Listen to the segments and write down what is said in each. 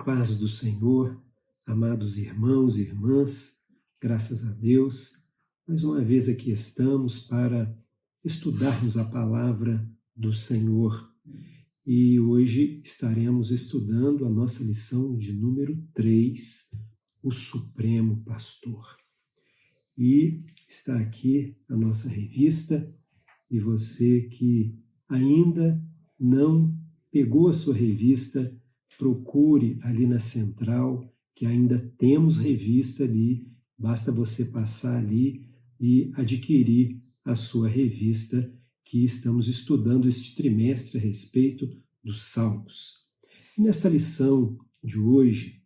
paz do Senhor, amados irmãos e irmãs, graças a Deus, mais uma vez aqui estamos para estudarmos a palavra do Senhor. E hoje estaremos estudando a nossa lição de número 3, o Supremo Pastor. E está aqui a nossa revista, e você que ainda não pegou a sua revista, procure ali na central, que ainda temos revista ali, basta você passar ali e adquirir a sua revista, que estamos estudando este trimestre a respeito dos Salmos. E nessa lição de hoje,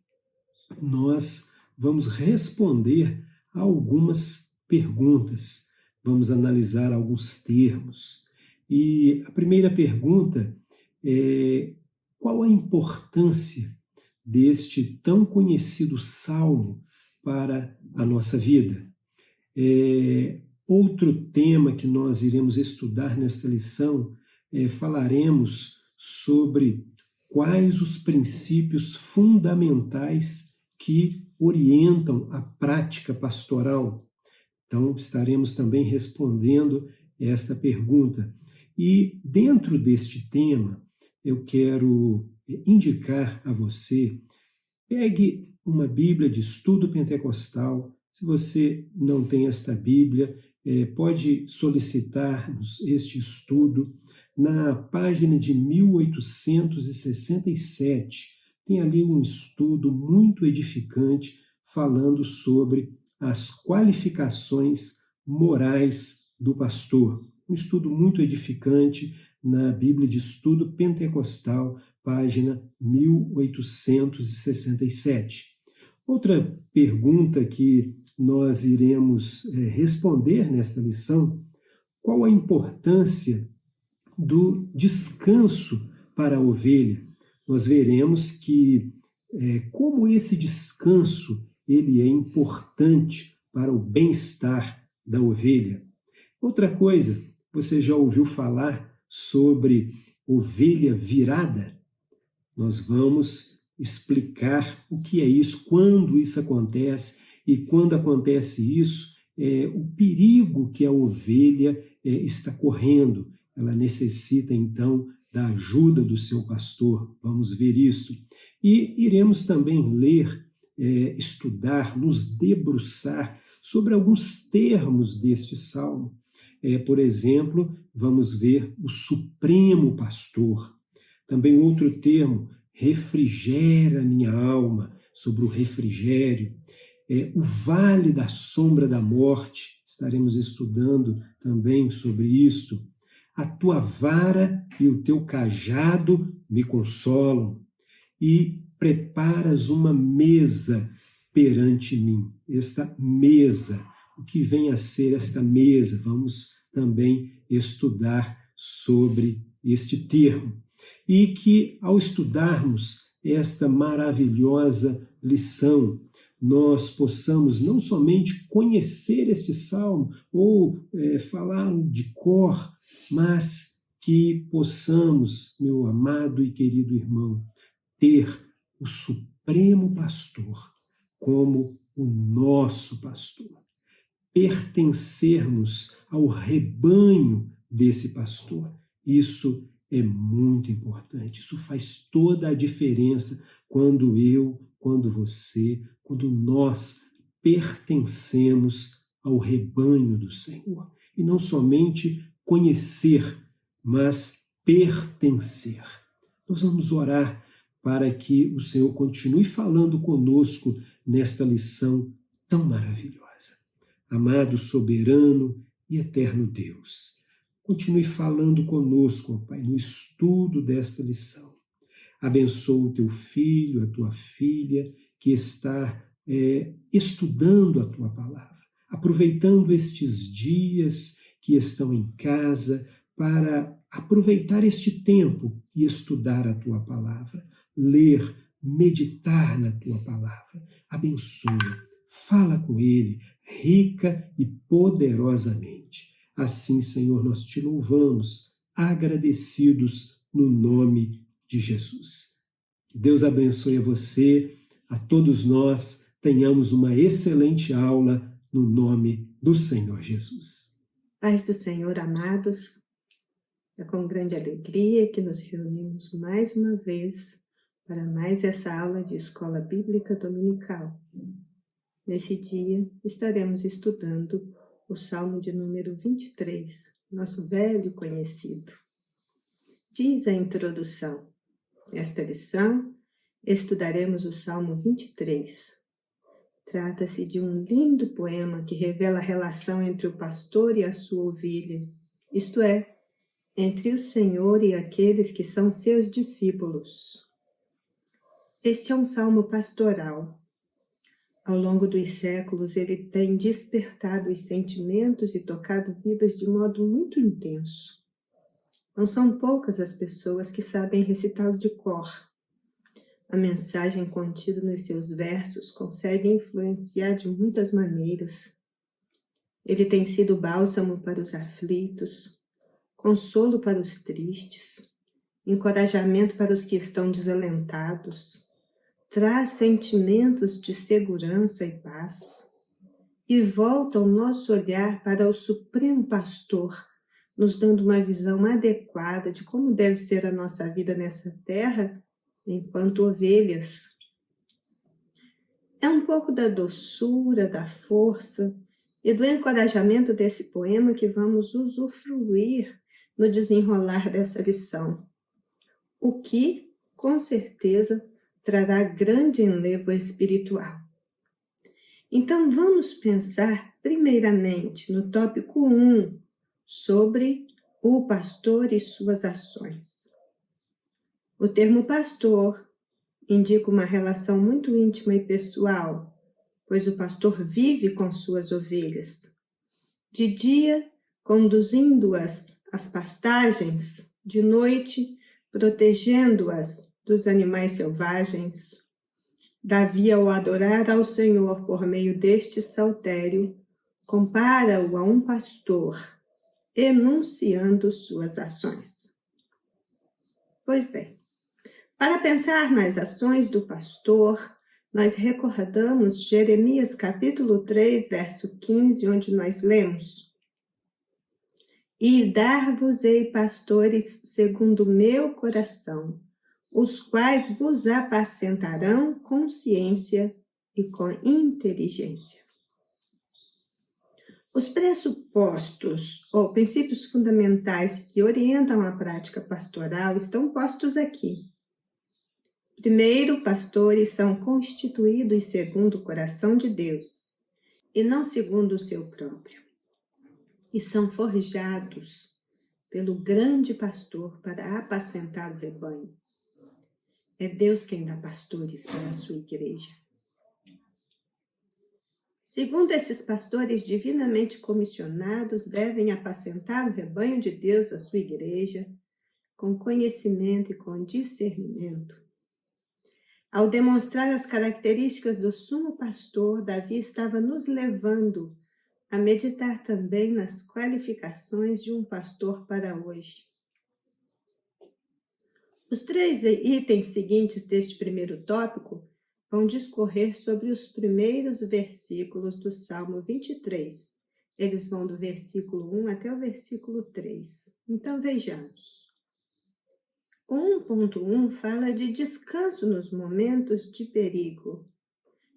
nós vamos responder a algumas perguntas, vamos analisar alguns termos. E a primeira pergunta é: qual a importância deste tão conhecido salmo para a nossa vida? Outro tema que nós iremos estudar nesta lição, falaremos sobre quais os princípios fundamentais que orientam a prática pastoral. Então, estaremos também respondendo esta pergunta. E dentro deste tema, eu quero indicar a você, pegue uma Bíblia de estudo pentecostal. Se você não tem esta Bíblia, pode solicitar este estudo na página de 1867. Tem ali um estudo muito edificante falando sobre as qualificações morais do pastor. Um estudo muito edificante na Bíblia de Estudo Pentecostal, página 1867. Outra pergunta que nós iremos responder nesta lição: qual a importância do descanso para a ovelha? Nós veremos que como esse descanso ele é importante para o bem-estar da ovelha. Outra coisa, você já ouviu falar sobre ovelha virada? Nós vamos explicar o que é isso, quando isso acontece, e quando acontece isso, o perigo que a ovelha está correndo. Ela necessita, então, da ajuda do seu pastor. Vamos ver isso. E iremos também ler, estudar, nos debruçar sobre alguns termos deste salmo. Por exemplo, vamos ver o Supremo Pastor. Também outro termo, refrigera minha alma, sobre o refrigério. O Vale da Sombra da Morte, estaremos estudando também sobre isto. A tua vara e o teu cajado me consolam. E preparas uma mesa perante mim. Esta mesa, o que vem a ser esta mesa? Vamos também estudar sobre este termo. E que, ao estudarmos esta maravilhosa lição, nós possamos não somente conhecer este salmo ou falar de cor, mas que possamos, meu amado e querido irmão, ter o Supremo Pastor como o nosso pastor. Pertencermos ao rebanho desse pastor. Isso é muito importante. Isso faz toda a diferença quando quando você, quando nós pertencemos ao rebanho do Senhor. E não somente conhecer, mas pertencer. Nós vamos orar para que o Senhor continue falando conosco nesta lição tão maravilhosa. Amado, soberano e eterno Deus, continue falando conosco, ó Pai, no estudo desta lição. Abençoa o teu filho, a tua filha, que está estudando a tua palavra, aproveitando estes dias que estão em casa para aproveitar este tempo e estudar a tua palavra, ler, meditar na tua palavra. Abençoa, fala com ele, rica e poderosamente. Assim, Senhor, nós te louvamos, agradecidos no nome de Jesus. Que Deus abençoe a você, a todos nós, tenhamos uma excelente aula no nome do Senhor Jesus. Paz do Senhor, amados, é com grande alegria que nos reunimos mais uma vez para mais essa aula de Escola Bíblica Dominical. Nesse dia, estaremos estudando o Salmo de número 23, nosso velho conhecido. Diz a introdução: nesta lição, estudaremos o Salmo 23. Trata-se de um lindo poema que revela a relação entre o pastor e a sua ovelha, isto é, entre o Senhor e aqueles que são seus discípulos. Este é um salmo pastoral. Ao longo dos séculos, ele tem despertado os sentimentos e tocado vidas de modo muito intenso. Não são poucas as pessoas que sabem recitá-lo de cor. A mensagem contida nos seus versos consegue influenciar de muitas maneiras. Ele tem sido bálsamo para os aflitos, consolo para os tristes, encorajamento para os que estão desalentados, traz sentimentos de segurança e paz, e volta o nosso olhar para o Supremo Pastor, nos dando uma visão adequada de como deve ser a nossa vida nessa terra, enquanto ovelhas. É um pouco da doçura, da força e do encorajamento desse poema que vamos usufruir no desenrolar dessa lição, o que, com certeza, trará grande enlevo espiritual. Então, vamos pensar primeiramente no tópico 1, sobre o pastor e suas ações. O termo pastor indica uma relação muito íntima e pessoal, pois o pastor vive com suas ovelhas. De dia, conduzindo-as às pastagens, de noite, protegendo-as dos animais selvagens. Davi, ao adorar ao Senhor por meio deste saltério, compara-o a um pastor, enunciando suas ações. Pois bem, para pensar nas ações do pastor, nós recordamos Jeremias capítulo 3, verso 15, onde nós lemos: E dar-vos-ei pastores segundo o meu coração, os quais vos apacentarão com ciência e com inteligência. Os pressupostos ou princípios fundamentais que orientam a prática pastoral estão postos aqui. Primeiro, pastores são constituídos segundo o coração de Deus, e não segundo o seu próprio, e são forjados pelo grande pastor para apacentar o rebanho. É Deus quem dá pastores para a sua igreja. Segundo, esses pastores divinamente comissionados devem apacentar o rebanho de Deus, a sua igreja, com conhecimento e com discernimento. Ao demonstrar as características do sumo pastor, Davi estava nos levando a meditar também nas qualificações de um pastor para hoje. Os 3 itens seguintes deste primeiro tópico vão discorrer sobre os primeiros versículos do Salmo 23. Eles vão do versículo 1 até o versículo 3. Então, vejamos. O 1.1 fala de descanso nos momentos de perigo.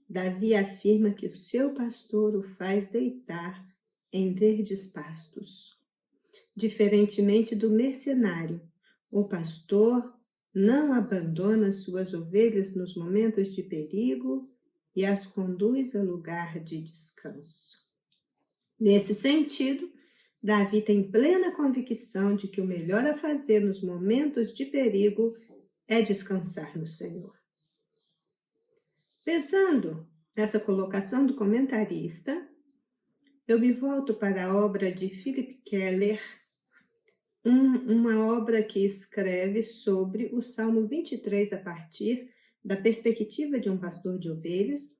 Davi afirma que o seu pastor o faz deitar em verdes pastos. Diferentemente do mercenário, o pastor não abandona suas ovelhas nos momentos de perigo e as conduz a lugar de descanso. Nesse sentido, Davi tem plena convicção de que o melhor a fazer nos momentos de perigo é descansar no Senhor. Pensando nessa colocação do comentarista, eu me volto para a obra de Philip Keller, uma obra que escreve sobre o Salmo 23 a partir da perspectiva de um pastor de ovelhas,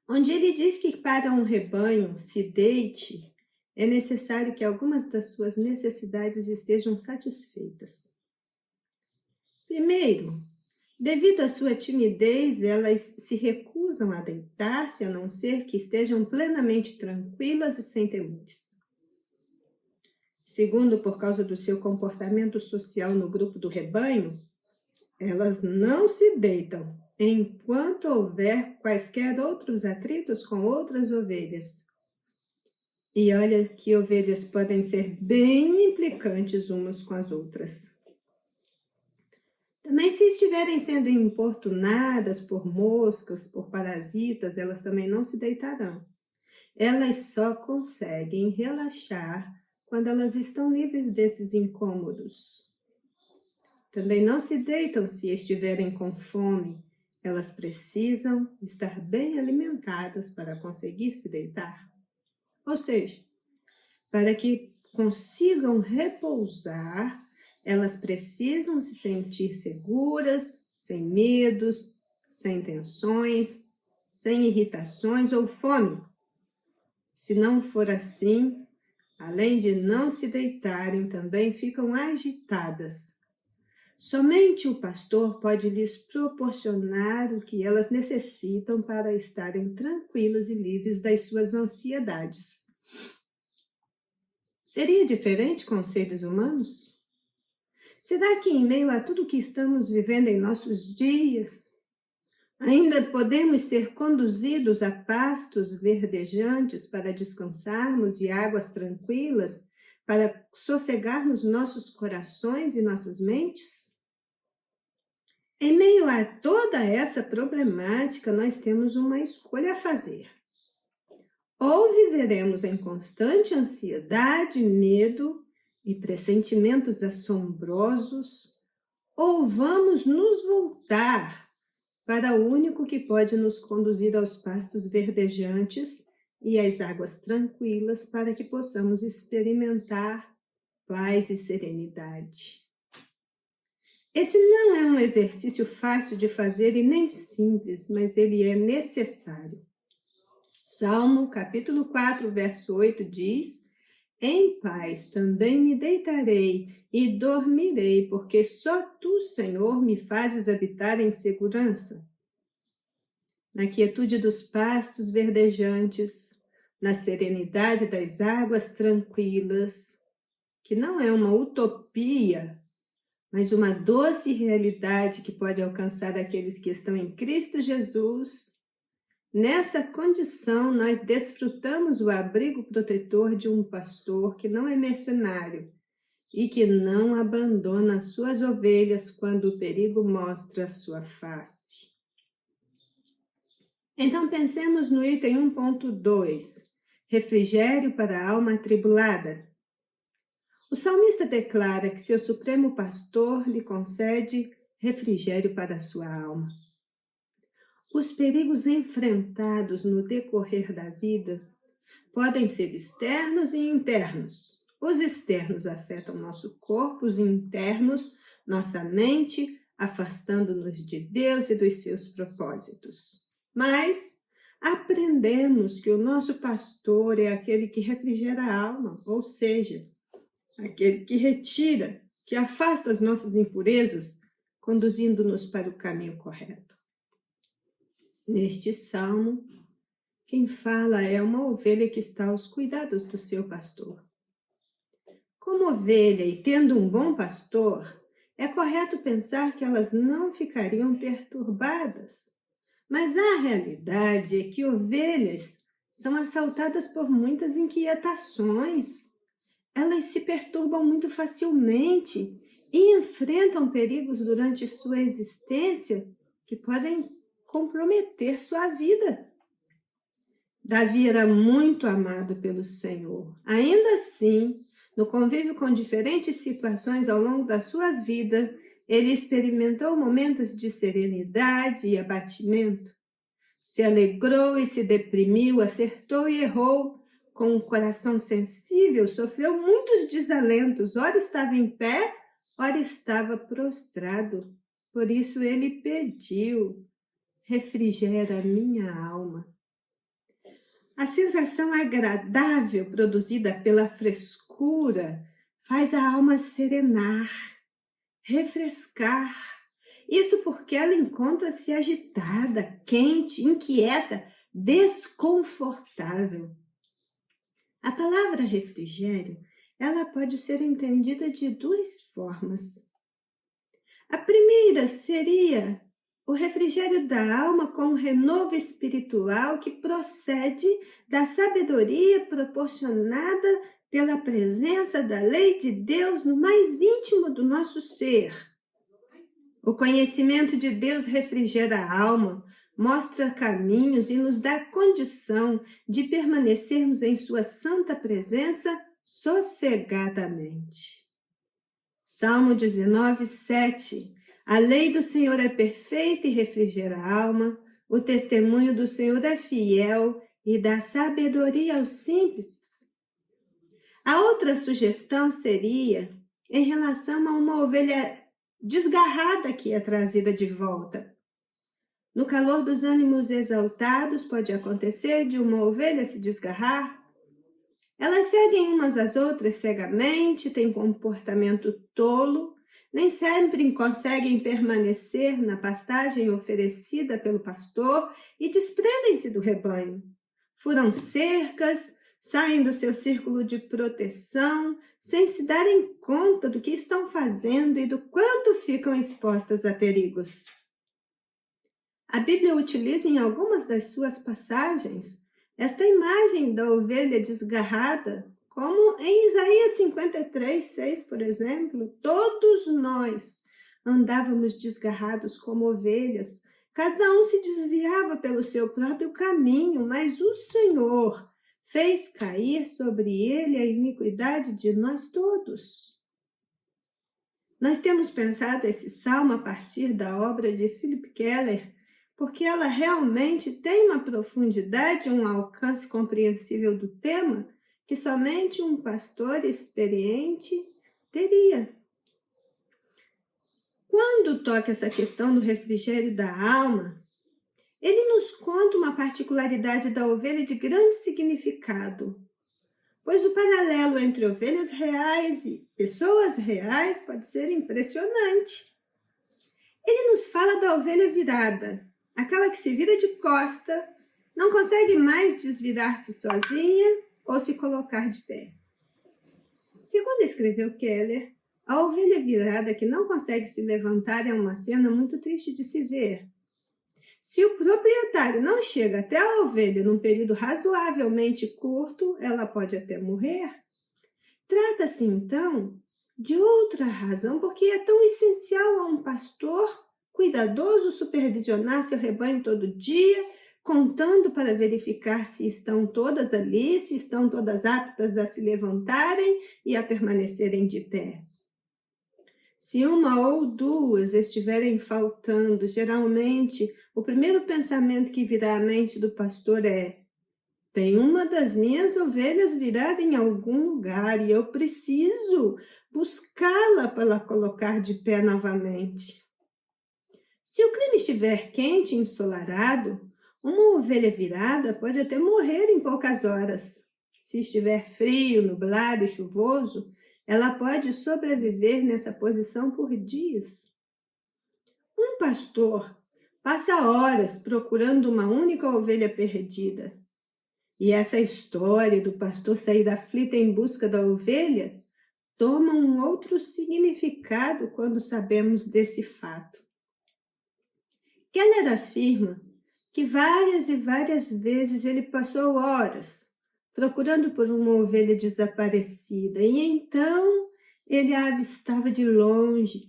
onde ele diz que para um rebanho se deite, é necessário que algumas das suas necessidades estejam satisfeitas. Primeiro, Devido à sua timidez, elas se recusam a deitar-se, a não ser que estejam plenamente tranquilas e sem temores. Segundo, por causa do seu comportamento social no grupo do rebanho, elas não se deitam enquanto houver quaisquer outros atritos com outras ovelhas. E olha que ovelhas podem ser bem implicantes umas com as outras. Também, se estiverem sendo importunadas por moscas, por parasitas, elas também não se deitarão. Elas só conseguem relaxar quando elas estão livres desses incômodos. Também não se deitam se estiverem com fome. Elas precisam estar bem alimentadas para conseguir se deitar. Ou seja, para que consigam repousar, elas precisam se sentir seguras, sem medos, sem tensões, sem irritações ou fome. Se não for assim, além de não se deitarem, também ficam agitadas. Somente o pastor pode lhes proporcionar o que elas necessitam para estarem tranquilas e livres das suas ansiedades. Seria diferente com os seres humanos? Será que, em meio a tudo que estamos vivendo em nossos dias, ainda podemos ser conduzidos a pastos verdejantes para descansarmos e águas tranquilas para sossegarmos nossos corações e nossas mentes? Em meio a toda essa problemática, nós temos uma escolha a fazer. Ou viveremos em constante ansiedade, medo e pressentimentos assombrosos, ou vamos nos voltar para o único que pode nos conduzir aos pastos verdejantes e às águas tranquilas para que possamos experimentar paz e serenidade. Esse não é um exercício fácil de fazer e nem simples, mas ele é necessário. Salmo capítulo 4, verso 8 diz: Em paz também me deitarei e dormirei, porque só tu, Senhor, me fazes habitar em segurança. Na quietude dos pastos verdejantes, na serenidade das águas tranquilas, que não é uma utopia, mas uma doce realidade que pode alcançar aqueles que estão em Cristo Jesus. Nessa condição, nós desfrutamos o abrigo protetor de um pastor que não é mercenário e que não abandona suas ovelhas quando o perigo mostra sua face. Então, pensemos no item 1.2, refrigério para a alma atribulada. O salmista declara que seu supremo pastor lhe concede refrigério para a sua alma. Os perigos enfrentados no decorrer da vida podem ser externos e internos. Os externos afetam nosso corpo, os internos, nossa mente, afastando-nos de Deus e dos seus propósitos. Mas aprendemos que o nosso pastor é aquele que refrigera a alma, ou seja, aquele que retira, que afasta as nossas impurezas, conduzindo-nos para o caminho correto. Neste salmo, quem fala é uma ovelha que está aos cuidados do seu pastor. Como ovelha e tendo um bom pastor, é correto pensar que elas não ficariam perturbadas. Mas a realidade é que ovelhas são assaltadas por muitas inquietações. Elas se perturbam muito facilmente e enfrentam perigos durante sua existência que podem comprometer sua vida. Davi era muito amado pelo Senhor. Ainda assim, no convívio com diferentes situações ao longo da sua vida, ele experimentou momentos de serenidade e abatimento. Se alegrou e se deprimiu, acertou e errou. Com um coração sensível, sofreu muitos desalentos. Ora estava em pé, ora estava prostrado. Por isso ele pediu: refrigera a minha alma. A sensação agradável produzida pela frescura faz a alma serenar, refrescar Isso porque ela encontra-se agitada, quente, inquieta, desconfortável. A palavra refrigério, ela pode ser entendida de duas formas. A primeira seria o refrigério da alma com o renovo espiritual que procede da sabedoria proporcionada pela presença da lei de Deus no mais íntimo do nosso ser. O conhecimento de Deus refrigera a alma, mostra caminhos e nos dá condição de permanecermos em sua santa presença sossegadamente. Salmo 19, 7. A lei do Senhor é perfeita e refrigera a alma, o testemunho do Senhor é fiel e dá sabedoria aos simples. A outra sugestão seria em relação a uma ovelha desgarrada que é trazida de volta. No calor dos ânimos exaltados, pode acontecer de uma ovelha se desgarrar. Elas seguem umas às outras cegamente, têm comportamento tolo, nem sempre conseguem permanecer na pastagem oferecida pelo pastor e desprendem-se do rebanho. Furam cercas, saem do seu círculo de proteção, sem se darem conta do que estão fazendo e do quanto ficam expostas a perigos. A Bíblia utiliza em algumas das suas passagens esta imagem da ovelha desgarrada, como em Isaías 53, 6, por exemplo, todos nós andávamos desgarrados como ovelhas, cada um se desviava pelo seu próprio caminho, mas o Senhor fez cair sobre ele a iniquidade de nós todos. Nós temos pensado esse salmo a partir da obra de Philip Keller, porque ela realmente tem uma profundidade, um alcance compreensível do tema que somente um pastor experiente teria. Quando toca essa questão do refrigério da alma, ele nos conta uma particularidade da ovelha de grande significado, pois o paralelo entre ovelhas reais e pessoas reais pode ser impressionante. Ele nos fala da ovelha virada, aquela que se vira de costa, não consegue mais desvirar-se sozinha ou se colocar de pé. Segundo escreveu Keller, a ovelha virada que não consegue se levantar é uma cena muito triste de se ver. Se o proprietário não chega até a ovelha num período razoavelmente curto, ela pode até morrer. Trata-se, então, de outra razão porque é tão essencial a um pastor cuidadoso supervisionar seu rebanho todo dia, contando para verificar se estão todas ali, se estão todas aptas a se levantarem e a permanecerem de pé. Se uma ou duas estiverem faltando, geralmente o primeiro pensamento que virá à mente do pastor é: tem uma das minhas ovelhas virada em algum lugar e eu preciso buscá-la para colocar de pé novamente. Se o clima estiver quente e ensolarado, uma ovelha virada pode até morrer em poucas horas. Se estiver frio, nublado e chuvoso, ela pode sobreviver nessa posição por dias. Um pastor passa horas procurando uma única ovelha perdida. E essa história do pastor sair aflito em busca da ovelha toma um outro significado quando sabemos desse fato. Keller afirma que várias e várias vezes ele passou horas procurando por uma ovelha desaparecida e então ele a avistava de longe,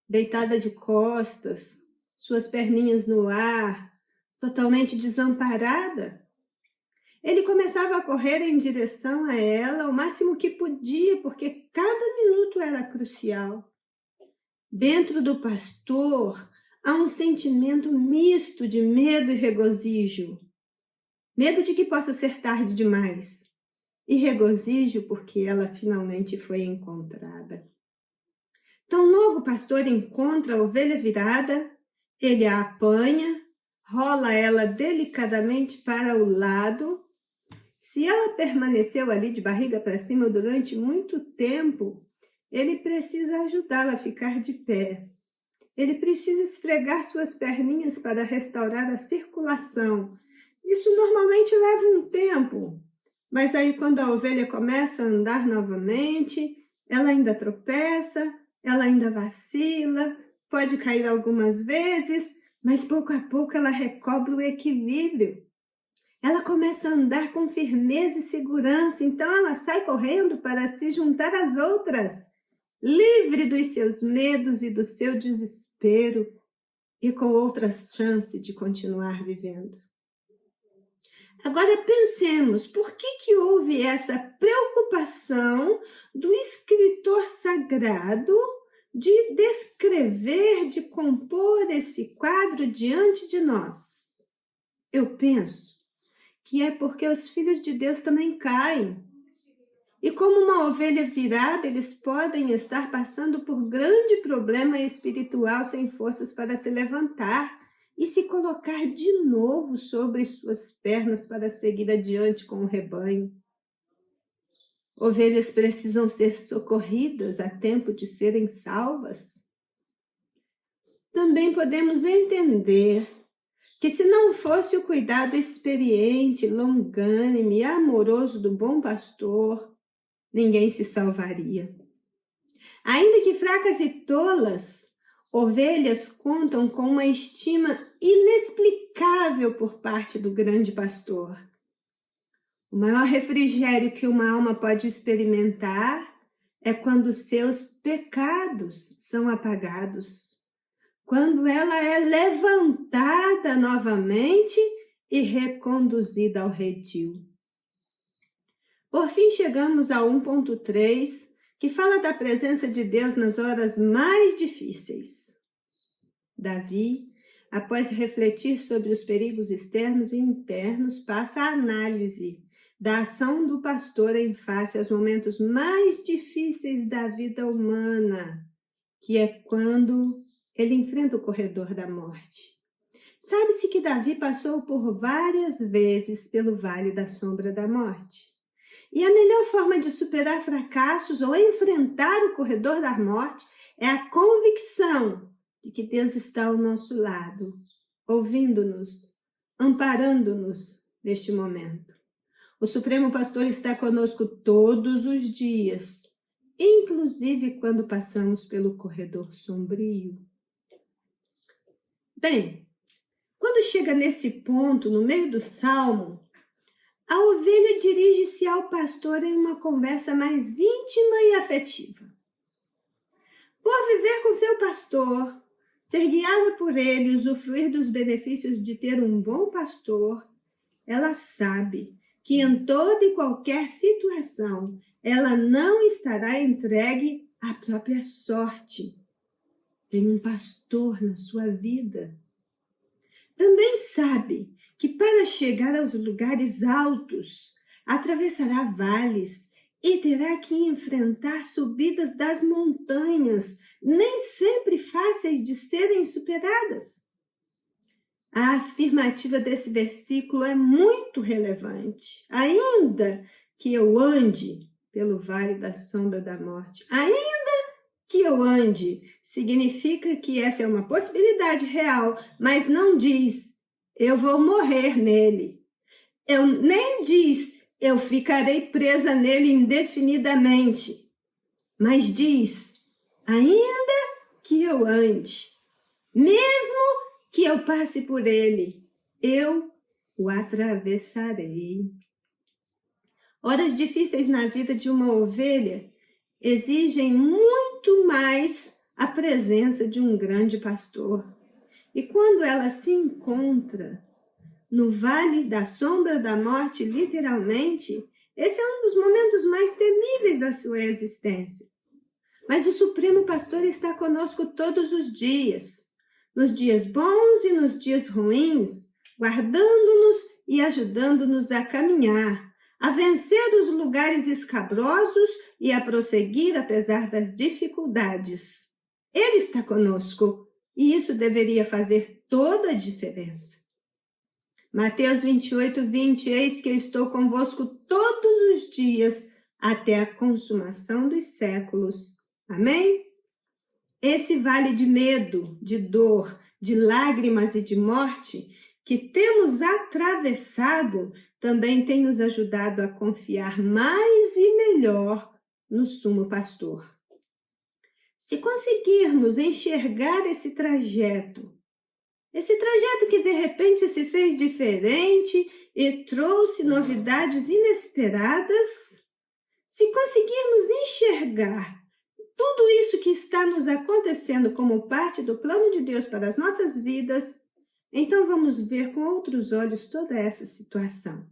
deitada de costas, suas perninhas no ar, totalmente desamparada. Ele começava a correr em direção a ela o máximo que podia, porque cada minuto era crucial. Dentro do pastor há um sentimento misto de medo e regozijo. Medo de que possa ser tarde demais. E regozijo porque ela finalmente foi encontrada. Tão logo o pastor encontra a ovelha virada, ele a apanha, rola ela delicadamente para o lado. Se ela permaneceu ali de barriga para cima durante muito tempo, ele precisa ajudá-la a ficar de pé. ele precisa esfregar suas perninhas para restaurar a circulação. Isso normalmente leva um tempo, mas aí quando a ovelha começa a andar novamente, ela ainda tropeça, ela ainda vacila, pode cair algumas vezes, mas pouco a pouco ela recobra o equilíbrio. Ela começa a andar com firmeza e segurança, então ela sai correndo para se juntar às outras, livre dos seus medos e do seu desespero e com outras chances de continuar vivendo. Agora pensemos, por que houve essa preocupação do escritor sagrado de descrever, de compor esse quadro diante de nós? Eu penso que é porque os filhos de Deus também caem. E como uma ovelha virada, eles podem estar passando por grande problema espiritual sem forças para se levantar e se colocar de novo sobre suas pernas para seguir adiante com o rebanho. Ovelhas precisam ser socorridas a tempo de serem salvas. Também podemos entender que se não fosse o cuidado experiente, longânime e amoroso do bom pastor, ninguém se salvaria. Ainda que fracas e tolas, ovelhas contam com uma estima inexplicável por parte do grande pastor. O maior refrigério que uma alma pode experimentar é quando seus pecados são apagados, quando ela é levantada novamente e reconduzida ao redil. Por fim, chegamos a 1.3, que fala da presença de Deus nas horas mais difíceis. Davi, após refletir sobre os perigos externos e internos, passa a análise da ação do pastor em face aos momentos mais difíceis da vida humana, que é quando ele enfrenta o corredor da morte. Sabe-se que Davi passou por várias vezes pelo vale da sombra da morte. E a melhor forma de superar fracassos ou enfrentar o corredor da morte é a convicção de que Deus está ao nosso lado, ouvindo-nos, amparando-nos neste momento. O Supremo Pastor está conosco todos os dias, inclusive quando passamos pelo corredor sombrio. Bem, quando chega nesse ponto, no meio do salmo, a ovelha dirige-se ao pastor em uma conversa mais íntima e afetiva. Por viver com seu pastor, ser guiada por ele e usufruir dos benefícios de ter um bom pastor, ela sabe que em toda e qualquer situação ela não estará entregue à própria sorte. Tem um pastor na sua vida. Também sabe que para chegar aos lugares altos, atravessará vales e terá que enfrentar subidas das montanhas, nem sempre fáceis de serem superadas. A afirmativa desse versículo é muito relevante. Ainda que eu ande pelo vale da sombra da morte, ainda que eu ande, significa que essa é uma possibilidade real, mas não diz, eu vou morrer nele. Nem diz, eu ficarei presa nele indefinidamente. Mas diz, ainda que eu ande, mesmo que eu passe por ele, eu o atravessarei. Horas difíceis na vida de uma ovelha exigem muito mais a presença de um grande pastor. E quando ela se encontra no vale da sombra da morte, literalmente, esse é um dos momentos mais temíveis da sua existência. Mas o Supremo Pastor está conosco todos os dias, nos dias bons e nos dias ruins, guardando-nos e ajudando-nos a caminhar, a vencer os lugares escabrosos e a prosseguir apesar das dificuldades. Ele está conosco e isso deveria fazer toda a diferença. Mateus 28:20, eis que eu estou convosco todos os dias até a consumação dos séculos. Amém? Esse vale de medo, de dor, de lágrimas e de morte que temos atravessado também tem nos ajudado a confiar mais e melhor no Sumo Pastor. Se conseguirmos enxergar esse trajeto que de repente se fez diferente e trouxe novidades inesperadas, se conseguirmos enxergar tudo isso que está nos acontecendo como parte do plano de Deus para as nossas vidas, então vamos ver com outros olhos toda essa situação.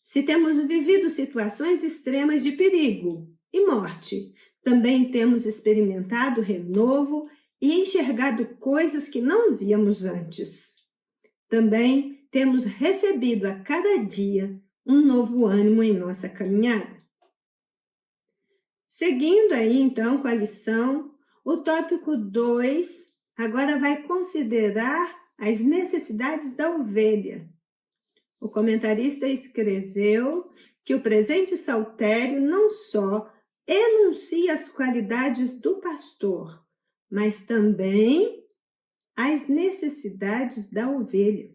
Se temos vivido situações extremas de perigo e morte, também temos experimentado renovo e enxergado coisas que não víamos antes. Também temos recebido a cada dia um novo ânimo em nossa caminhada. Seguindo aí, então, com a lição, o tópico 2 agora vai considerar as necessidades da ovelha. O comentarista escreveu que o presente saltério não só enuncia as qualidades do pastor, mas também as necessidades da ovelha.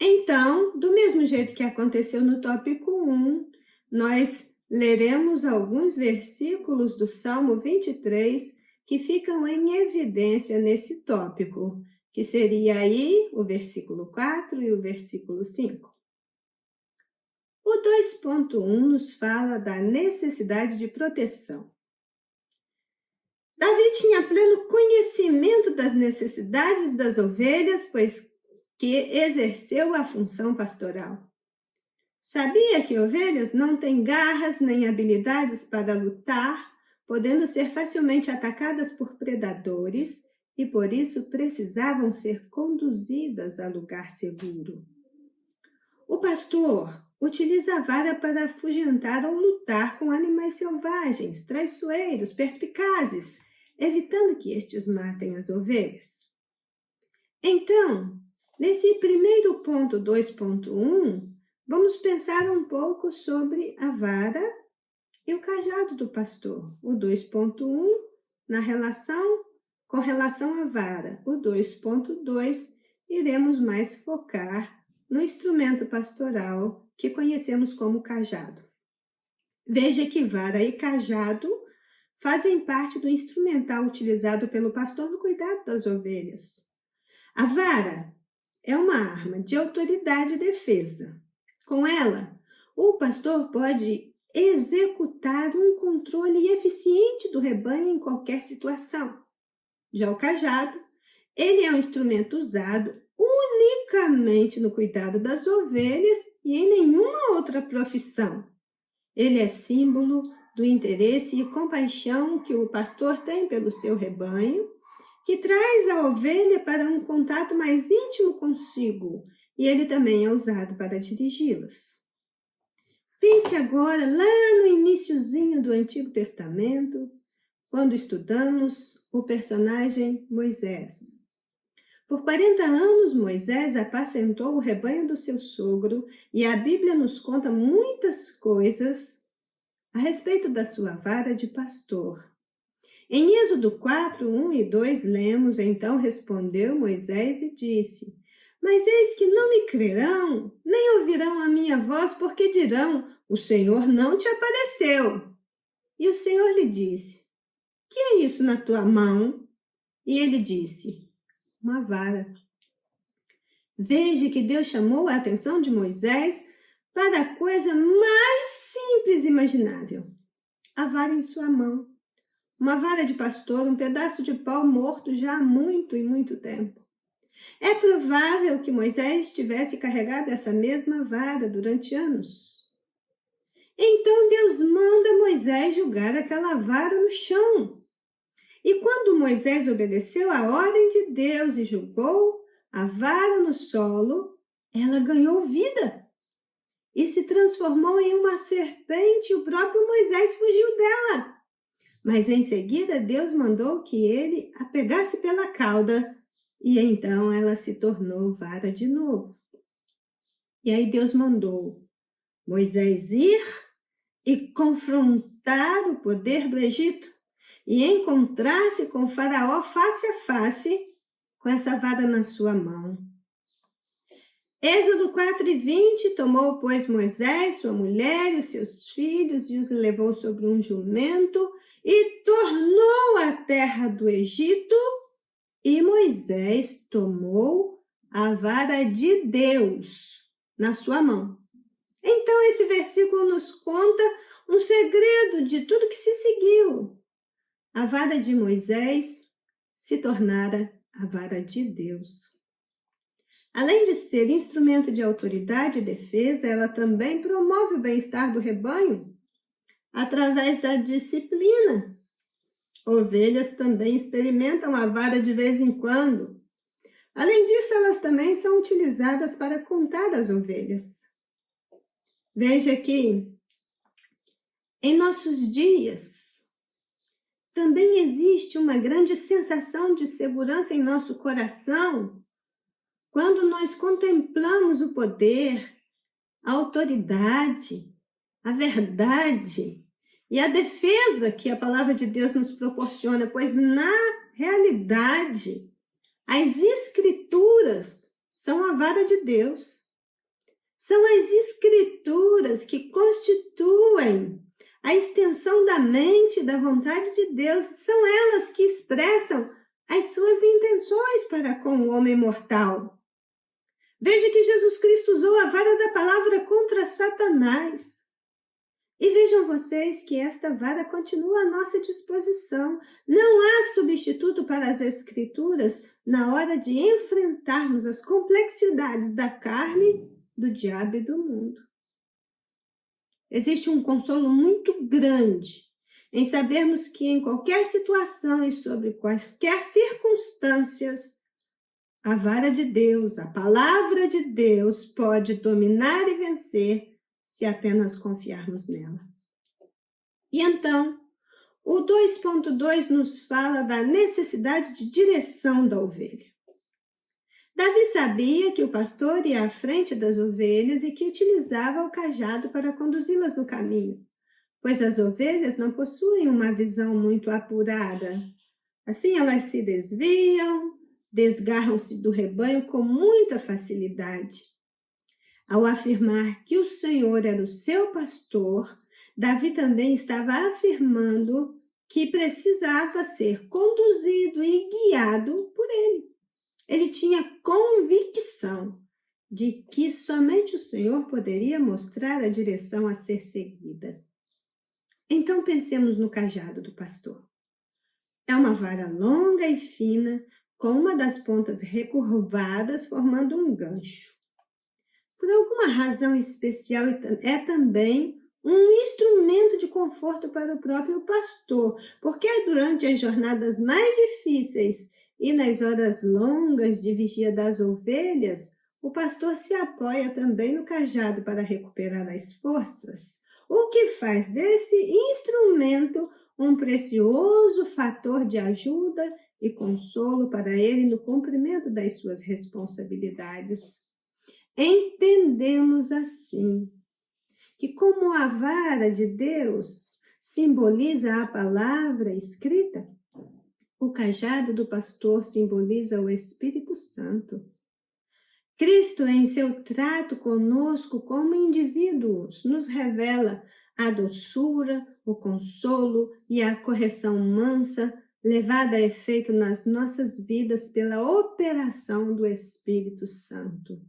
Então, do mesmo jeito que aconteceu no tópico 1, nós leremos alguns versículos do Salmo 23 que ficam em evidência nesse tópico, que seria aí o versículo 4 e o versículo 5. O 2.1 nos fala da necessidade de proteção. Davi tinha pleno conhecimento das necessidades das ovelhas, pois que exerceu a função pastoral. Sabia que ovelhas não têm garras nem habilidades para lutar, podendo ser facilmente atacadas por predadores e por isso precisavam ser conduzidas a lugar seguro. O pastor utiliza a vara para afugentar ou lutar com animais selvagens, traiçoeiros, perspicazes, evitando que estes matem as ovelhas. Então, nesse primeiro ponto 2.1, vamos pensar um pouco sobre a vara e o cajado do pastor. O 2.1 com relação à vara. O 2.2 iremos mais focar no instrumento pastoral que conhecemos como cajado. Veja que vara e cajado fazem parte do instrumental utilizado pelo pastor no cuidado das ovelhas. A vara é uma arma de autoridade e defesa. Com ela, o pastor pode executar um controle eficiente do rebanho em qualquer situação. Já o cajado, ele é um instrumento usado unicamente no cuidado das ovelhas e em nenhuma outra profissão. Ele é símbolo do interesse e compaixão que o pastor tem pelo seu rebanho, que traz a ovelha para um contato mais íntimo consigo, e ele também é usado para dirigi-las. Pense agora lá no iniciozinho do Antigo Testamento, quando estudamos o personagem Moisés. Por 40 anos, Moisés apacentou o rebanho do seu sogro, e a Bíblia nos conta muitas coisas a respeito da sua vara de pastor. Em Êxodo 4, 1 e 2, lemos: Então respondeu Moisés e disse: Mas eis que não me crerão, nem ouvirão a minha voz, porque dirão: O Senhor não te apareceu. E o Senhor lhe disse: Que é isso na tua mão? E ele disse: Uma vara. Veja que Deus chamou a atenção de Moisés para a coisa mais simples imaginável: a vara em sua mão. Uma vara de pastor, um pedaço de pau morto já há muito e muito tempo. É provável que Moisés tivesse carregado essa mesma vara durante anos. Então Deus manda Moisés jogar aquela vara no chão. E quando Moisés obedeceu à ordem de Deus e jogou a vara no solo, ela ganhou vida e se transformou em uma serpente, e o próprio Moisés fugiu dela. Mas em seguida Deus mandou que ele a pegasse pela cauda, e então ela se tornou vara de novo. E aí Deus mandou Moisés ir e confrontar o poder do Egito. e encontrar-se com Faraó face a face, com essa vara na sua mão. Êxodo 4:20, tomou, pois, Moisés, sua mulher e os seus filhos e os levou sobre um jumento e tornou à terra do Egito, e Moisés tomou a vara de Deus na sua mão. Então, esse versículo nos conta um segredo de tudo que se seguiu. A vara de Moisés se tornara a vara de Deus. Além de ser instrumento de autoridade e defesa, ela também promove o bem-estar do rebanho através da disciplina. Ovelhas também experimentam a vara de vez em quando. Além disso, elas também são utilizadas para contar as ovelhas. Veja que, em nossos dias, também existe uma grande sensação de segurança em nosso coração quando nós contemplamos o poder, a autoridade, a verdade e a defesa que a palavra de Deus nos proporciona, pois na realidade as escrituras são a vara de Deus. São as escrituras que constituem a extensão da mente e da vontade de Deus. São elas que expressam as suas intenções para com o homem mortal. Veja que Jesus Cristo usou a vara da palavra contra Satanás. E vejam vocês que esta vara continua à nossa disposição. Não há substituto para as Escrituras na hora de enfrentarmos as complexidades da carne, do diabo e do mundo. Existe um consolo muito grande em sabermos que em qualquer situação e sobre quaisquer circunstâncias, a vara de Deus, a palavra de Deus pode dominar e vencer se apenas confiarmos nela. E então, o 2.2 nos fala da necessidade de direção da ovelha. Davi sabia que o pastor ia à frente das ovelhas e que utilizava o cajado para conduzi-las no caminho, pois as ovelhas não possuem uma visão muito apurada. Assim, elas se desviam, desgarram-se do rebanho com muita facilidade. Ao afirmar que o Senhor era o seu pastor, Davi também estava afirmando que precisava ser conduzido e guiado por ele. Ele tinha convicção de que somente o Senhor poderia mostrar a direção a ser seguida. Então pensemos no cajado do pastor. É uma vara longa e fina, com uma das pontas recurvadas, formando um gancho. Por alguma razão especial, é também um instrumento de conforto para o próprio pastor, porque durante as jornadas mais difíceis e nas horas longas de vigia das ovelhas, o pastor se apoia também no cajado para recuperar as forças, o que faz desse instrumento um precioso fator de ajuda e consolo para ele no cumprimento das suas responsabilidades. Entendemos assim que, como a vara de Deus simboliza a palavra escrita, o cajado do pastor simboliza o Espírito Santo. Cristo, em seu trato conosco como indivíduos, nos revela a doçura, o consolo e a correção mansa levada a efeito nas nossas vidas pela operação do Espírito Santo.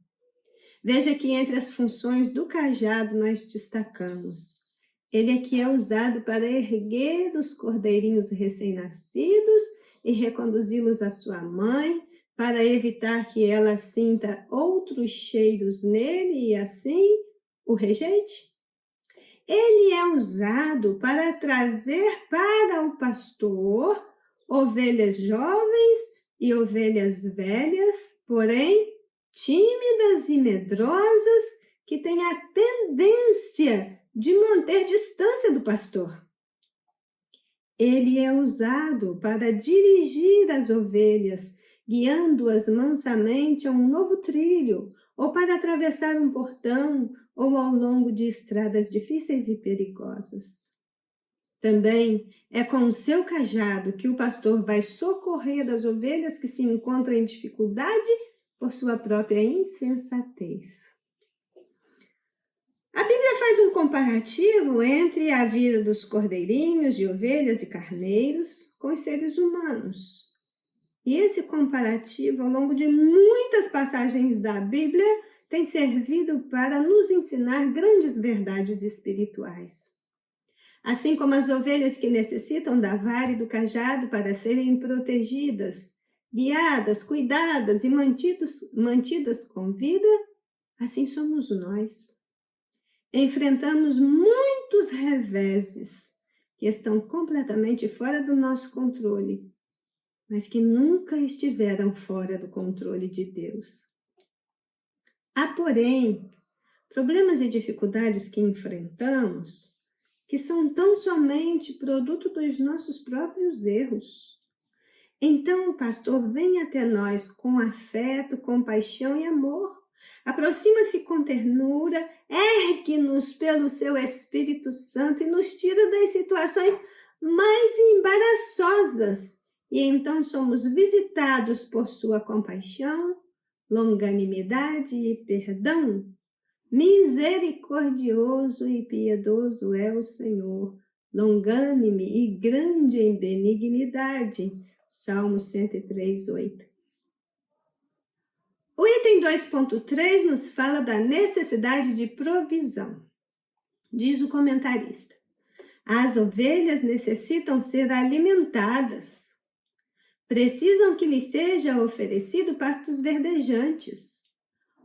Veja que entre as funções do cajado nós destacamos: ele é que é usado para erguer os cordeirinhos recém-nascidos e reconduzi-los à sua mãe, para evitar que ela sinta outros cheiros nele e assim o rejeite. Ele é usado para trazer para o pastor ovelhas jovens e ovelhas velhas, porém tímidas e medrosas, que têm a tendência de manter distância do pastor. Ele é usado para dirigir as ovelhas, guiando-as mansamente a um novo trilho, ou para atravessar um portão, ou ao longo de estradas difíceis e perigosas. Também é com o seu cajado que o pastor vai socorrer as ovelhas que se encontram em dificuldade por sua própria insensatez. A Bíblia faz um comparativo entre a vida dos cordeirinhos, de ovelhas e carneiros com os seres humanos. E esse comparativo, ao longo de muitas passagens da Bíblia, tem servido para nos ensinar grandes verdades espirituais. Assim como as ovelhas que necessitam da vara e do cajado para serem protegidas, guiadas, cuidadas e mantidas com vida, assim somos nós. Enfrentamos muitos reveses que estão completamente fora do nosso controle, mas que nunca estiveram fora do controle de Deus. Há, porém, problemas e dificuldades que enfrentamos que são tão somente produto dos nossos próprios erros. Então o pastor vem até nós com afeto, compaixão e amor. Aproxima-se com ternura, ergue-nos pelo seu Espírito Santo e nos tira das situações mais embaraçosas. E então somos visitados por sua compaixão, longanimidade e perdão. Misericordioso e piedoso é o Senhor, longânime e grande em benignidade. Salmo 103, 8. O item 2.3 nos fala da necessidade de provisão. Diz o comentarista: as ovelhas necessitam ser alimentadas. Precisam que lhes seja oferecido pastos verdejantes.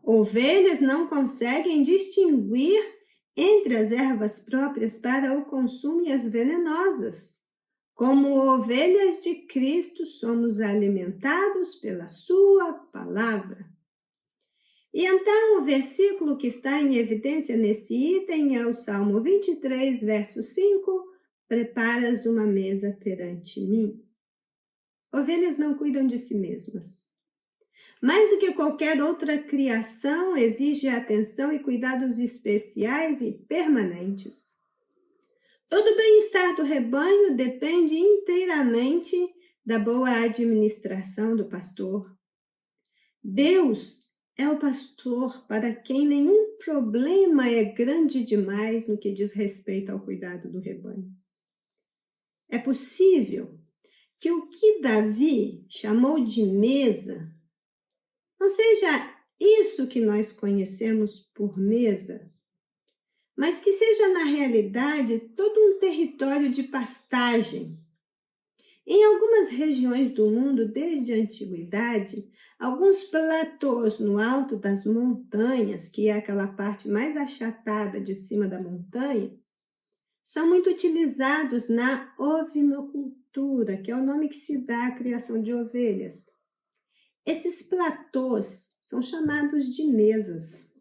Ovelhas não conseguem distinguir entre as ervas próprias para o consumo e as venenosas. Como ovelhas de Cristo, somos alimentados pela sua palavra. E então o versículo que está em evidência nesse item é o Salmo 23, verso 5, preparas uma mesa perante mim. Ovelhas não cuidam de si mesmas. Mais do que qualquer outra criação, exige atenção e cuidados especiais e permanentes. Todo o bem-estar do rebanho depende inteiramente da boa administração do pastor. Deus é o pastor para quem nenhum problema é grande demais no que diz respeito ao cuidado do rebanho. É possível que o que Davi chamou de mesa não seja isso que nós conhecemos por mesa, mas que seja na realidade todo um território de pastagem. Em algumas regiões do mundo, desde a antiguidade, alguns platôs no alto das montanhas, que é aquela parte mais achatada de cima da montanha, são muito utilizados na ovinocultura, que é o nome que se dá à criação de ovelhas. Esses platôs são chamados de mesas.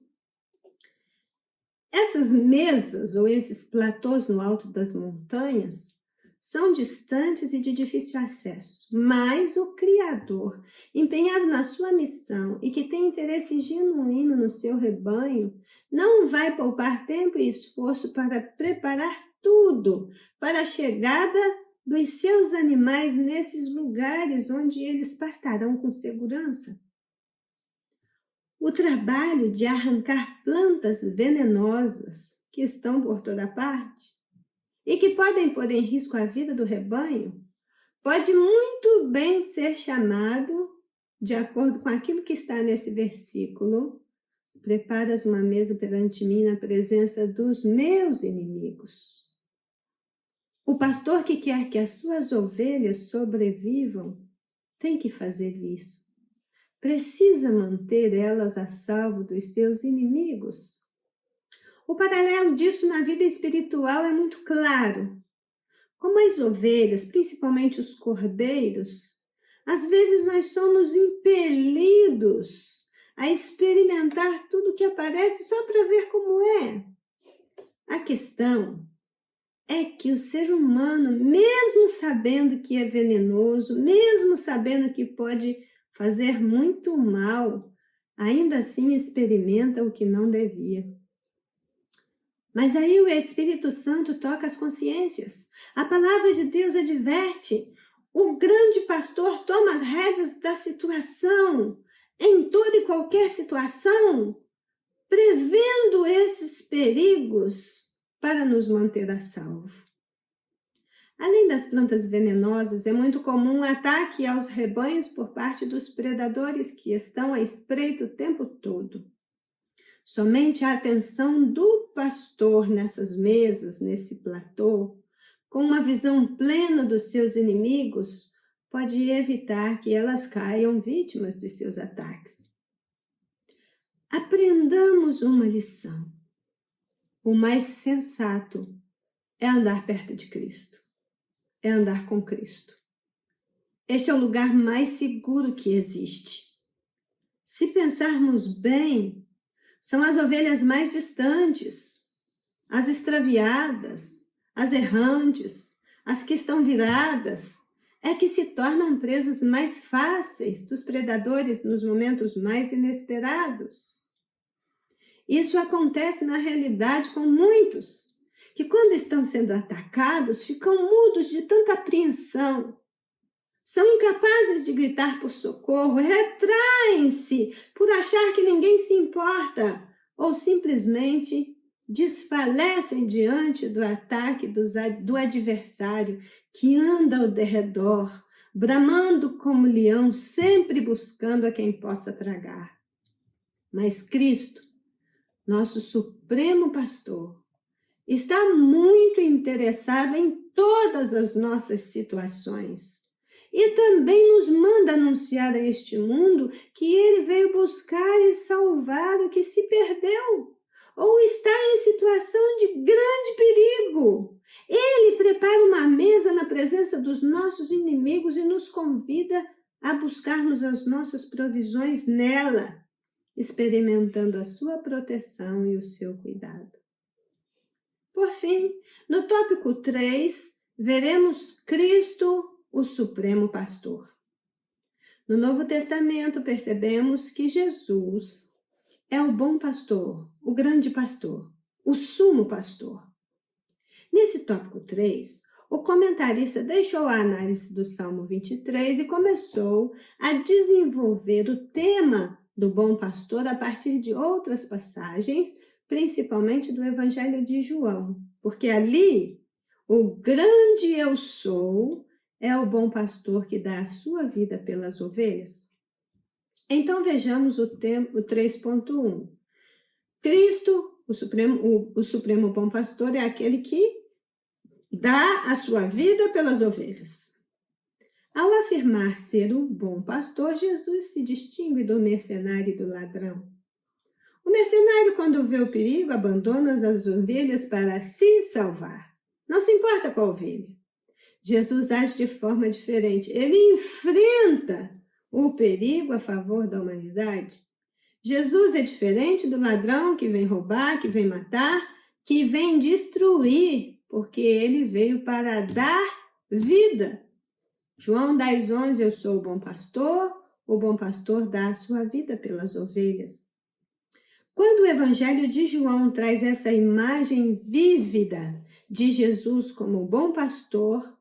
Essas mesas, ou esses platôs no alto das montanhas, são distantes e de difícil acesso, mas o Criador, empenhado na sua missão e que tem interesse genuíno no seu rebanho, não vai poupar tempo e esforço para preparar tudo para a chegada dos seus animais nesses lugares onde eles pastarão com segurança. O trabalho de arrancar plantas venenosas que estão por toda parte e que podem pôr em risco a vida do rebanho pode muito bem ser chamado, de acordo com aquilo que está nesse versículo, preparas uma mesa perante mim na presença dos meus inimigos. O pastor que quer que as suas ovelhas sobrevivam tem que fazer isso. Precisa manter elas a salvo dos seus inimigos. O paralelo disso na vida espiritual é muito claro. Como as ovelhas, principalmente os cordeiros, às vezes nós somos impelidos a experimentar tudo que aparece só para ver como é. A questão é que o ser humano, mesmo sabendo que é venenoso, mesmo sabendo que pode fazer muito mal, ainda assim experimenta o que não devia. Mas aí o Espírito Santo toca as consciências. A palavra de Deus adverte. O grande pastor toma as rédeas da situação, em toda e qualquer situação, prevendo esses perigos para nos manter a salvo. Além das plantas venenosas, é muito comum o ataque aos rebanhos por parte dos predadores que estão à espreita o tempo todo. Somente a atenção do pastor nessas mesas, nesse platô, com uma visão plena dos seus inimigos, pode evitar que elas caiam vítimas de seus ataques. Aprendamos uma lição. O mais sensato é andar perto de Cristo, é andar com Cristo. Este é o lugar mais seguro que existe. Se pensarmos bem, são as ovelhas mais distantes, as extraviadas, as errantes, as que estão viradas, é que se tornam presas mais fáceis dos predadores nos momentos mais inesperados. Isso acontece na realidade com muitos, que quando estão sendo atacados, ficam mudos de tanta apreensão. São incapazes de gritar por socorro, retraem-se por achar que ninguém se importa, ou simplesmente desfalecem diante do ataque do adversário que anda ao derredor, bramando como leão, sempre buscando a quem possa tragar. Mas Cristo, nosso supremo pastor, está muito interessado em todas as nossas situações. E também nos manda anunciar a este mundo que ele veio buscar e salvar o que se perdeu, ou está em situação de grande perigo. Ele prepara uma mesa na presença dos nossos inimigos e nos convida a buscarmos as nossas provisões nela, experimentando a sua proteção e o seu cuidado. Por fim, no tópico 3, veremos Cristo, o Supremo Pastor. No Novo Testamento, percebemos que Jesus é o bom pastor, o grande pastor, o sumo pastor. Nesse tópico 3, o comentarista deixou a análise do Salmo 23 e começou a desenvolver o tema do bom pastor a partir de outras passagens, principalmente do Evangelho de João, porque ali o grande eu sou é o bom pastor que dá a sua vida pelas ovelhas. Então vejamos o 3.1. Cristo, o supremo bom pastor, é aquele que dá a sua vida pelas ovelhas. Ao afirmar ser o bom pastor, Jesus se distingue do mercenário e do ladrão. O mercenário, quando vê o perigo, abandona as ovelhas para se salvar. Não se importa com a ovelha. Jesus age de forma diferente. Ele enfrenta o perigo a favor da humanidade. Jesus é diferente do ladrão que vem roubar, que vem matar, que vem destruir, porque ele veio para dar vida. João 10:11, eu sou o bom pastor dá a sua vida pelas ovelhas. Quando o Evangelho de João traz essa imagem vívida de Jesus como o bom pastor,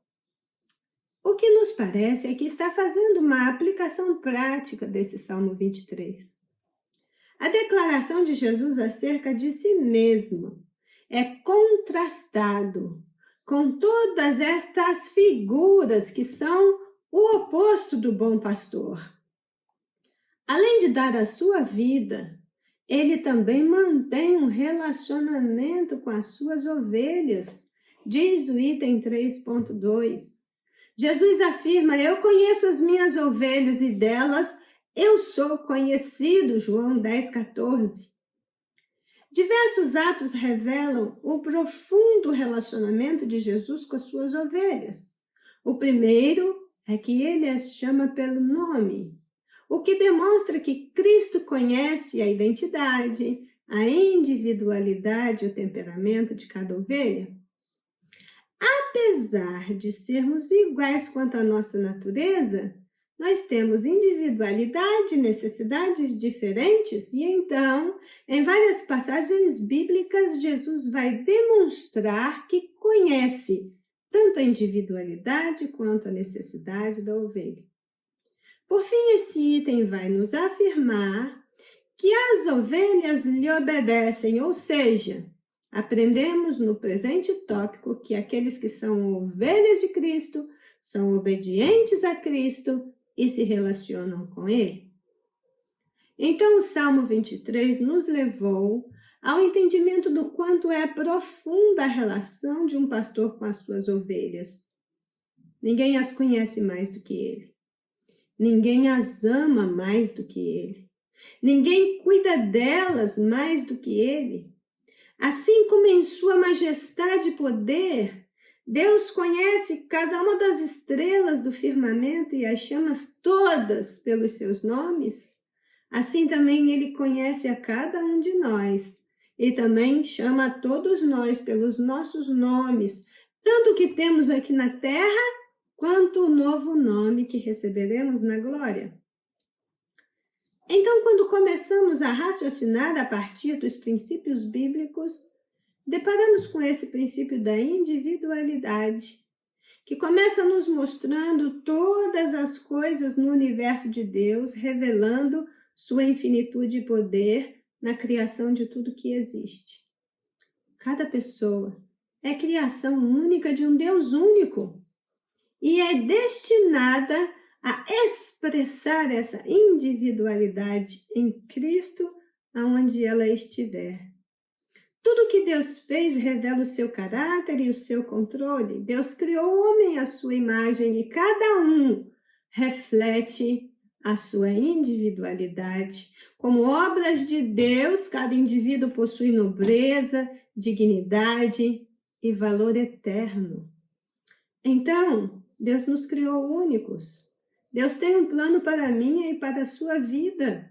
o que nos parece é que está fazendo uma aplicação prática desse Salmo 23. A declaração de Jesus acerca de si mesmo é contrastado com todas estas figuras que são o oposto do bom pastor. Além de dar a sua vida, ele também mantém um relacionamento com as suas ovelhas, diz o item 3.2. Jesus afirma, eu conheço as minhas ovelhas e delas eu sou conhecido, João 10:14. Diversos atos revelam o profundo relacionamento de Jesus com as suas ovelhas. O primeiro é que ele as chama pelo nome, o que demonstra que Cristo conhece a identidade, a individualidade e o temperamento de cada ovelha. Apesar de sermos iguais quanto à nossa natureza, nós temos individualidade, necessidades diferentes, e então, em várias passagens bíblicas, Jesus vai demonstrar que conhece tanto a individualidade quanto a necessidade da ovelha. Por fim, esse item vai nos afirmar que as ovelhas lhe obedecem, ou seja, aprendemos no presente tópico que aqueles que são ovelhas de Cristo são obedientes a Cristo e se relacionam com Ele. Então, o Salmo 23 nos levou ao entendimento do quanto é profunda a relação de um pastor com as suas ovelhas. Ninguém as conhece mais do que ele. Ninguém as ama mais do que ele. Ninguém cuida delas mais do que ele. Assim como em sua majestade e poder, Deus conhece cada uma das estrelas do firmamento e as chamas todas pelos seus nomes, assim também ele conhece a cada um de nós e também chama a todos nós pelos nossos nomes, tanto o que temos aqui na terra, quanto o novo nome que receberemos na glória. Então, quando começamos a raciocinar a partir dos princípios bíblicos, deparamos com esse princípio da individualidade, que começa nos mostrando todas as coisas no universo de Deus, revelando sua infinitude e poder na criação de tudo que existe. Cada pessoa é criação única de um Deus único e é destinada a expressar essa individualidade em Cristo, aonde ela estiver. Tudo que Deus fez revela o seu caráter e o seu controle. Deus criou o homem à sua imagem e cada um reflete a sua individualidade. Como obras de Deus, cada indivíduo possui nobreza, dignidade e valor eterno. Então, Deus nos criou únicos. Deus tem um plano para a minha e para a sua vida.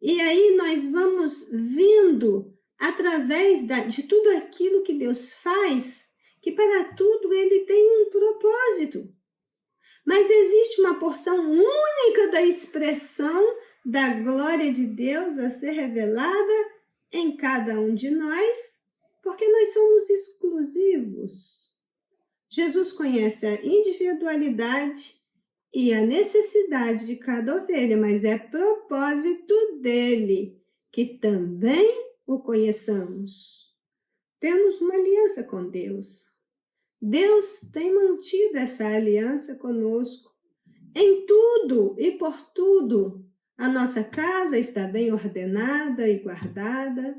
E aí nós vamos vendo, através de tudo aquilo que Deus faz, que para tudo Ele tem um propósito. Mas existe uma porção única da expressão da glória de Deus a ser revelada em cada um de nós, porque nós somos exclusivos. Jesus conhece a individualidade e a necessidade de cada ovelha, mas é propósito dele que também o conheçamos. Temos uma aliança com Deus. Deus tem mantido essa aliança conosco. Em tudo e por tudo, a nossa casa está bem ordenada e guardada,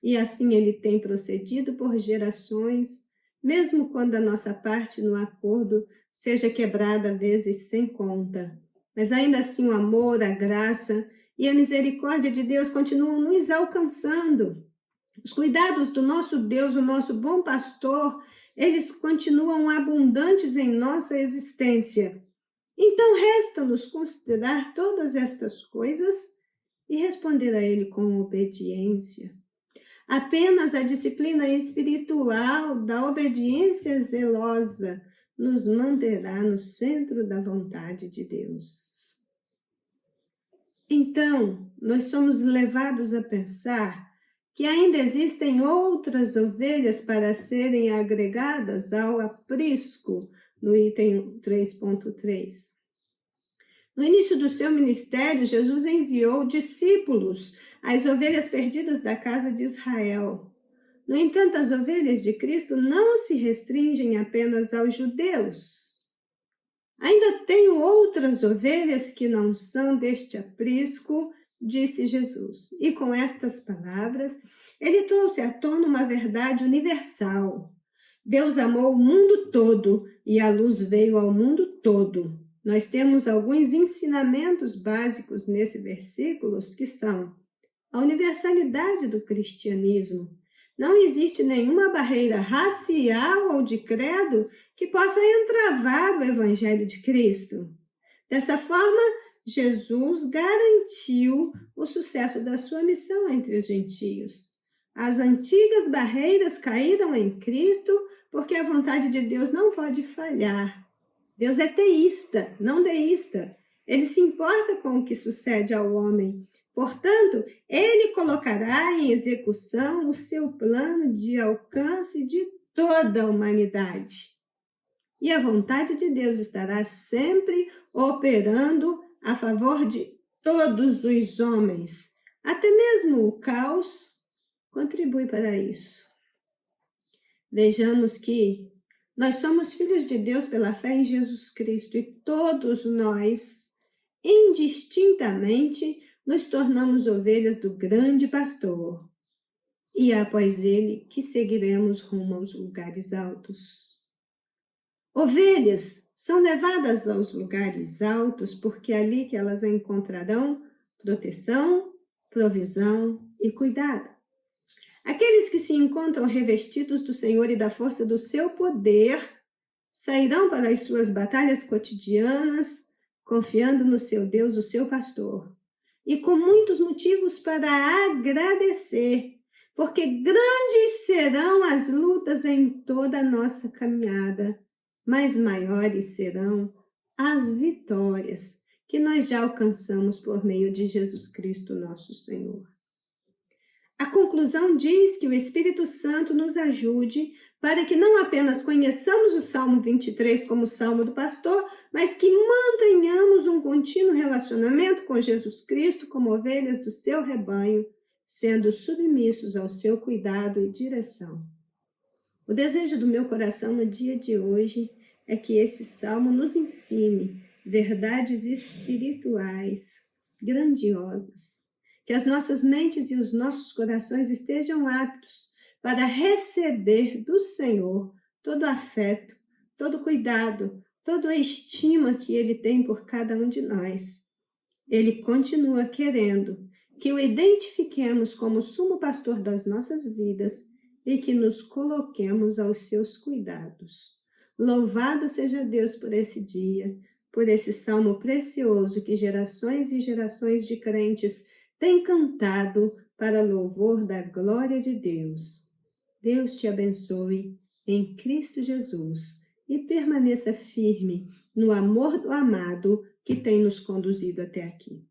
e assim Ele tem procedido por gerações, mesmo quando a nossa parte no acordo seja quebrada vezes sem conta. Mas ainda assim o amor, a graça e a misericórdia de Deus continuam nos alcançando. Os cuidados do nosso Deus, o nosso bom pastor, eles continuam abundantes em nossa existência. Então resta-nos considerar todas estas coisas e responder a Ele com obediência. Apenas a disciplina espiritual da obediência zelosa nos manterá no centro da vontade de Deus. Então, nós somos levados a pensar que ainda existem outras ovelhas para serem agregadas ao aprisco, no item 3.3. No início do seu ministério, Jesus enviou discípulos às ovelhas perdidas da casa de Israel. No entanto, as ovelhas de Cristo não se restringem apenas aos judeus. Ainda tenho outras ovelhas que não são deste aprisco, disse Jesus. E com estas palavras, ele trouxe à tona uma verdade universal. Deus amou o mundo todo e a luz veio ao mundo todo. Nós temos alguns ensinamentos básicos nesse versículo que são a universalidade do cristianismo. Não existe nenhuma barreira racial ou de credo que possa entravar o evangelho de Cristo. Dessa forma, Jesus garantiu o sucesso da sua missão entre os gentios. As antigas barreiras caíram em Cristo porque a vontade de Deus não pode falhar. Deus é teísta, não deísta. Ele se importa com o que sucede ao homem. Portanto, ele colocará em execução o seu plano de alcance de toda a humanidade. E a vontade de Deus estará sempre operando a favor de todos os homens. Até mesmo o caos contribui para isso. Vejamos que nós somos filhos de Deus pela fé em Jesus Cristo e todos nós, indistintamente, nos tornamos ovelhas do grande pastor. E é após ele que seguiremos rumo aos lugares altos. Ovelhas são levadas aos lugares altos porque é ali que elas encontrarão proteção, provisão e cuidado. Aqueles que se encontram revestidos do Senhor e da força do seu poder sairão para as suas batalhas cotidianas, confiando no seu Deus, o seu pastor, e com muitos motivos para agradecer, porque grandes serão as lutas em toda a nossa caminhada, mas maiores serão as vitórias que nós já alcançamos por meio de Jesus Cristo, nosso Senhor. A conclusão diz que o Espírito Santo nos ajude para que não apenas conheçamos o Salmo 23 como o Salmo do pastor, mas que mantenhamos um contínuo relacionamento com Jesus Cristo como ovelhas do seu rebanho, sendo submissos ao seu cuidado e direção. O desejo do meu coração no dia de hoje é que esse Salmo nos ensine verdades espirituais grandiosas, que as nossas mentes e os nossos corações estejam aptos para receber do Senhor todo afeto, todo cuidado, toda a estima que Ele tem por cada um de nós. Ele continua querendo que o identifiquemos como sumo pastor das nossas vidas e que nos coloquemos aos seus cuidados. Louvado seja Deus por esse dia, por esse salmo precioso que gerações e gerações de crentes têm cantado para louvor da glória de Deus. Deus te abençoe em Cristo Jesus e permaneça firme no amor do amado que tem nos conduzido até aqui.